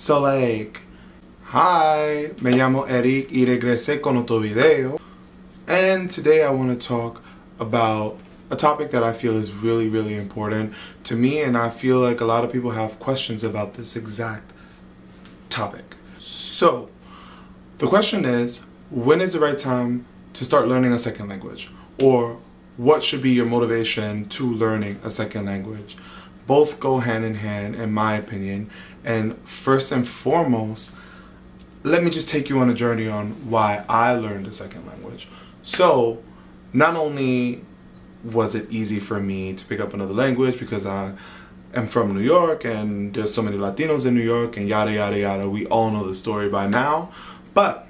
So like, hi, me llamo Eric y regresé con otro video. And today I want to talk about a topic that I feel is really important to me, and I feel like a lot of people have questions about this exact topic. So, the question is, when is the right time to start learning a second language? Or what should be your motivation to learning a second language? Both go hand in hand, in my opinion. And first and foremost, let me just take you on a journey on why I learned a second language. So, not only was it easy for me to pick up another language because I am from New York and there's so many Latinos in New York and yada yada yada, we all know the story by now, but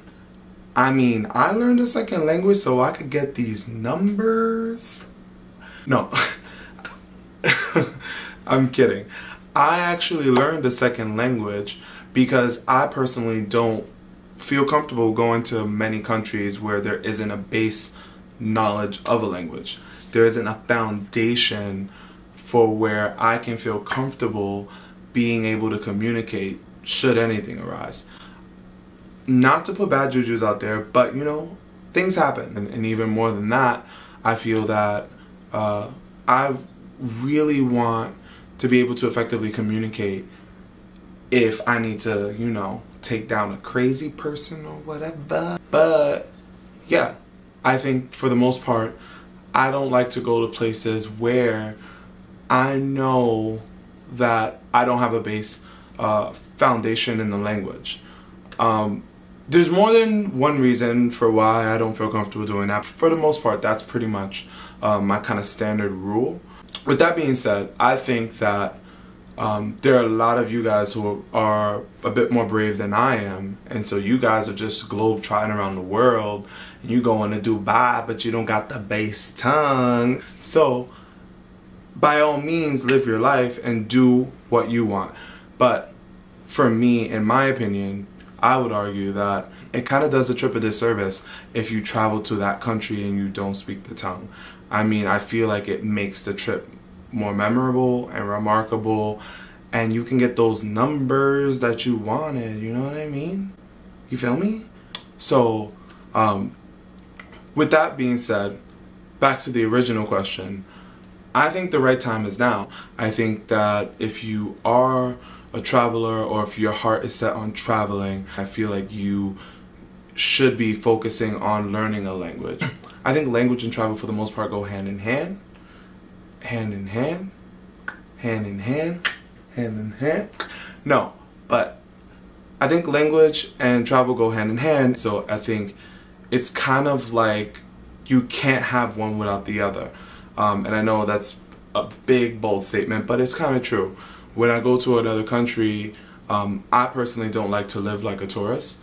I mean, I learned a second language so I could get these numbers. No, I'm kidding. I actually learned a second language because I personally don't feel comfortable going to many countries where there isn't a base knowledge of a language. There isn't a foundation for where I can feel comfortable being able to communicate should anything arise. Not to put bad jujus out there, but you know, things happen. And even more than that, I feel that I really want to be able to effectively communicate if I need to, you know, take down a crazy person or whatever. But yeah, I think for the most part, I don't like to go to places where I know that I don't have a base foundation in the language. There's more than one reason for why I don't feel comfortable doing that. For the most part, that's pretty much my kind of standard rule. With that being said, I think that there are a lot of you guys who are a bit more brave than I am, and so you guys are just globe trotting around the world, and you going to Dubai, but you don't got the base tongue. So, by all means, live your life and do what you want. But for me, in my opinion, I would argue that it kind of does a trip a disservice if you travel to that country and you don't speak the tongue. I mean, I feel like it makes the trip more memorable and remarkable, and you can get those numbers that you wanted, you know what I mean? You feel me? So, with that being said, back to the original question, I think the right time is now. I think that if you are a traveler or if your heart is set on traveling, I feel like you should be focusing on learning a language. I think language and travel for the most part go hand in hand. Hand in hand. Hand in hand. Hand in hand. No, but I think language and travel go hand in hand. So I think it's kind of like you can't have one without the other. And I know that's a big, bold statement, but it's kind of true. When I go to another country, I personally don't like to live like a tourist.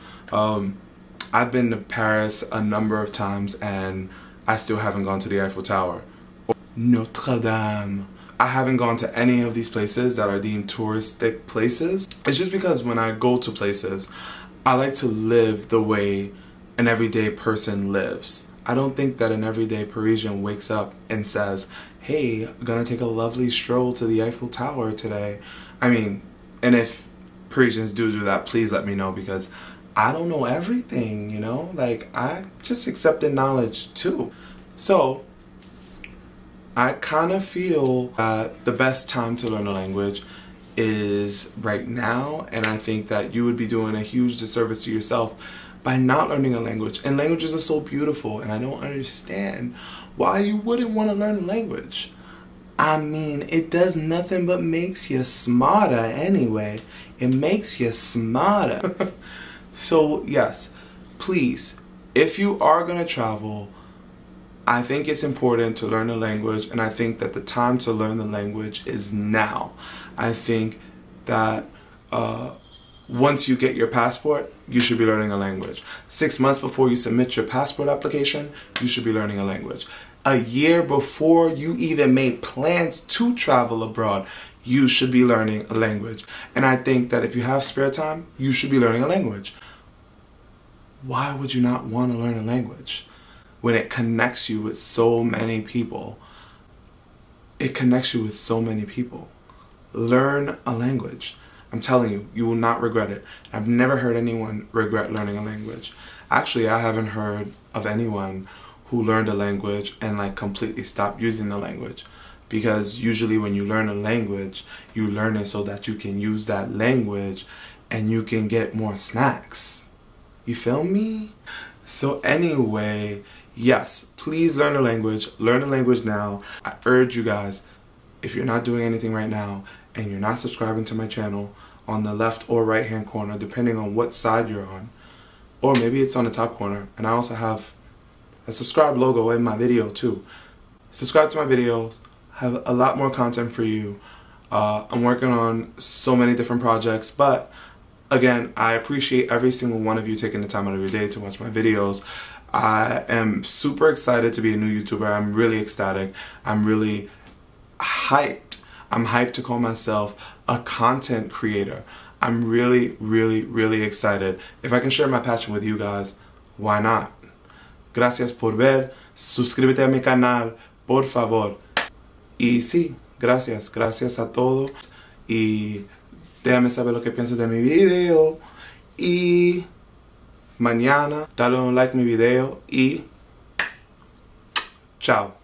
I've been to Paris a number of times and I still haven't gone to the Eiffel Tower. Or Notre Dame. I haven't gone to any of these places that are deemed touristic places. It's just because when I go to places, I like to live the way an everyday person lives. I don't think that an everyday Parisian wakes up and says, hey, I'm gonna take a lovely stroll to the Eiffel Tower today. I mean, and if Parisians do that, please let me know, because I don't know everything, you know? Like, I just accepted knowledge too. So, I kind of feel that the best time to learn a language is right now, and I think that you would be doing a huge disservice to yourself by not learning a language. And languages are so beautiful, and I don't understand why you wouldn't want to learn a language. I mean, it does nothing but makes you smarter anyway. It makes you smarter. So yes, please, if you are going to travel, I think it's important to learn a language, and I think that the time to learn the language is now. I think that once you get your passport, you should be learning a language. 6 months before you submit your passport application, you should be learning a language. A year before you even made plans to travel abroad, you should be learning a language. And I think that if you have spare time, you should be learning a language. Why would you not want to learn a language when it connects you with so many people? It connects you with so many people. Learn a language. I'm telling you, you will not regret it. I've never heard anyone regret learning a language. Actually, I haven't heard of anyone who learned a language and like completely stopped using the language. Because usually when you learn a language, you learn it so that you can use that language and you can get more snacks. You feel me? So anyway, yes, please learn a language. Learn a language now. I urge you guys, if you're not doing anything right now and you're not subscribing to my channel, on the left or right hand corner, depending on what side you're on, or maybe it's on the top corner, and I also have a subscribe logo in my video too. Subscribe to my videos. I have a lot more content for you. I'm working on so many different projects, but again, I appreciate every single one of you taking the time out of your day to watch my videos. I am super excited to be a new YouTuber. I'm really ecstatic. I'm really hyped. I'm hyped to call myself a content creator. I'm really, really, really excited. If I can share my passion with you guys, why not? Gracias por ver. Suscríbete a mi canal, por favor. Y sí, gracias a todos. Y déjame saber lo que piensas de mi video. Y mañana dale un like a mi video. Y chao.